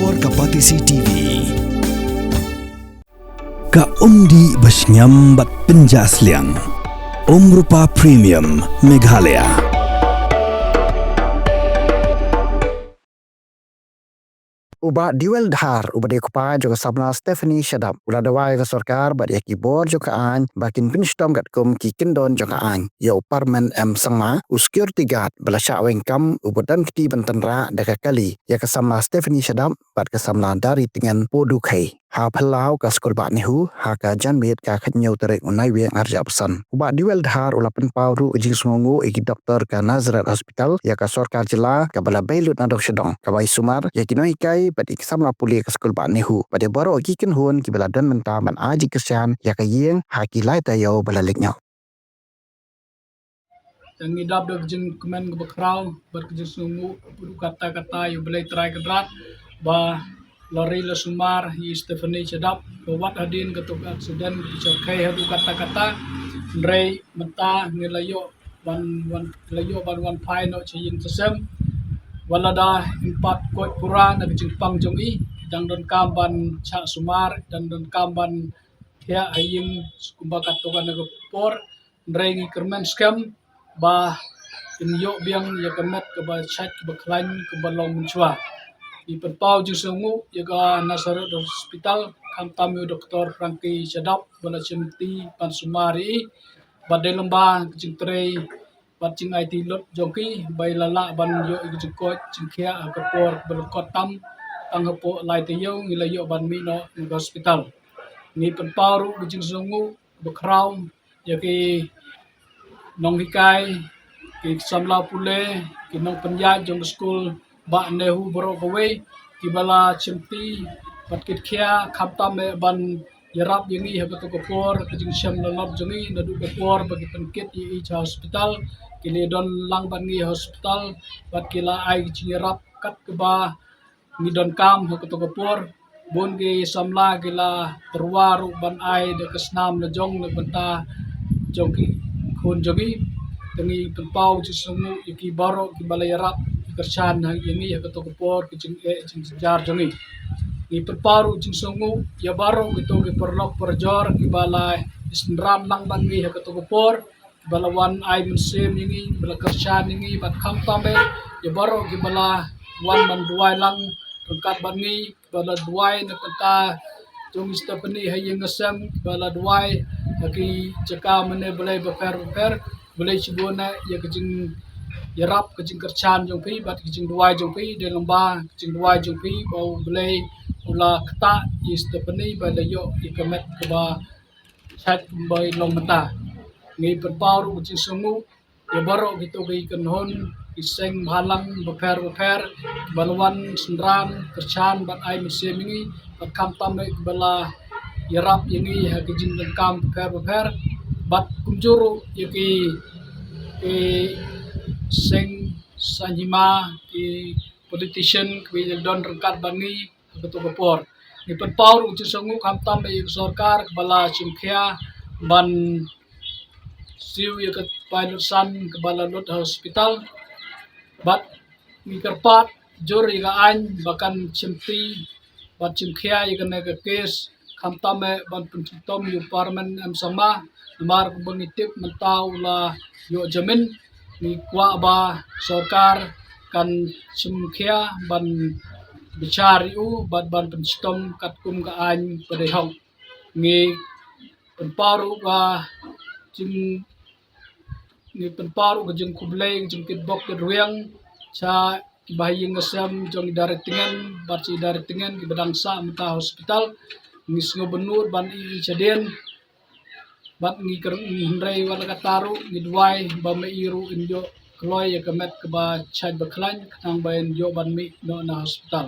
Kepor Kapatisi TV. Ka undi basnyam bat penjasliang. Rupa Premium Meghalaya. Uba Diwal Dhar, uba dia kupa juga sabna Stephanie Shadap. Ula dawai ke sorkar, bat dia keyboard juga an, bakin pinstom kat kum ki kendon juga an. Ya uparmen sangma, security guard, bala syak wengkam, uba dan keti bentenra dekat kali. Ya ke sabna Stephanie Shadap, bat ke sabna dari dengan podukai. Ha pelau ka skol bat nihu, ha ka janbit ka kanyau terik unai we ngarja pesan. Uba Diwal Dhar, ula penpau ru ujing semungu, iki doktor ka Nazareth Hospital, ya ka sorkar jela, ka bala bailut nadok sedong. Ka bai sumar, ya kinoi kai, bat iksamla puli ke skol bat nihu. Pada baro ki ken hun, ki bala dan menta ban aji kesian, ya ka yeng, ha ki lai tayo bala leknyau. Yang idap dah jeng kemen ke bakrau, berkejeng sungu, kata-kata yang boleh try kedrat, bah lari la sumar, hi Stephanie Shadap, bawat hadin ketuk aksiden, kecakai hadu kata-kata, ndrei menta ngelayo, ban wan pai no caying sesem, walada empat kot pura na kejeng pang jongi, dan don kamban cak sumar, dan don kamban kia haying kumba katukan na Kepor, ndrei ngi kermen scam, bah inyo biang ya kemet ke ba chat ke baklan ke balong mencua di perpau ju sungu ya ga Nazareth Hospital kam tamu Dr. Frankie Shadap bala cemti pan sumari badai lembah jingtrei bacing IT lot joki bai lala ban yo jengkot jengkia Kepor berkot tam tang hepo lai tayau ngilayo ban mi no hospital ni perpau ru jing sungu bekrau ya ki nong hikai ki samla pule ki nong penjaj jong school ba nehu bro kowe ki bala cemti bat kit kia khamta me ban yarap yengi ha to Kepor kejing syam lalap jongi nadu Kepor bagi penkit i hospital ki le don lang ban ngi hospital bat kila ai ki yarap kat ke ba ngi don kam ha to Kepor bon ki samla kila terwaru ban ai de kesnam na jong na benta jong ki kun jogi tengi tempau ci sungu iki baro ki balayarap kersan ini ya keto Kepor kicing cing sejar jongi ni perparu cing sungu ya baro gitu ki perlok perjor ki balai isndram lang bangi ya keto Kepor balawan ai musim ini bala kersan ini bat kam tambe ya baro ki bala wan man duai lang rengkat bangi bala duai na kata jong Stephanie hayeng ngesem bala duai lagi jaka mene boleh beper boleh cibona ya kejing yarap kejing kercan jong pi bat kejing duai jong pi de lembah kejing duai jong pi bau boleh ula kata is Stephanie bala yo ikemet ke ba chat bai long mata ngi perpau ru kejing sungu ya baro gitu ke kenhon iseng halang beper balwan sendram kercan bat ai musim ini bat kam tambe bala yarap ini ha kejing kam beper bat kumjuru yaki seng sanjima ki politician ki don rengkat bangi ketua Kepor ni perpau ucu songu kam tam be sorkar kepala cimkia ban siu ya ke pilotan kepala lot hospital bat ni kerpat jur ya an bahkan cimti bat cimkia ya kena ke kes kam tam be ban pencetom yu parmen sama Namar kubangitip mentau la yo jamin ni kwa ba sorkar kan cimkia ban bicari ban penstom kat kum ka an padehong ni penparu ba jing ni penparu ka jing kublai jing kitbok ke ruyang cha bahayeng ngasam jong daretingan barci daretingan ki badangsa menta hospital ni sngo benur ban i chaden bat ngi hindrai wala kataru ngi duai ba me iru injo kloy ya kemet ke ba chaj baklan nang bayan jo ban mi no na hospital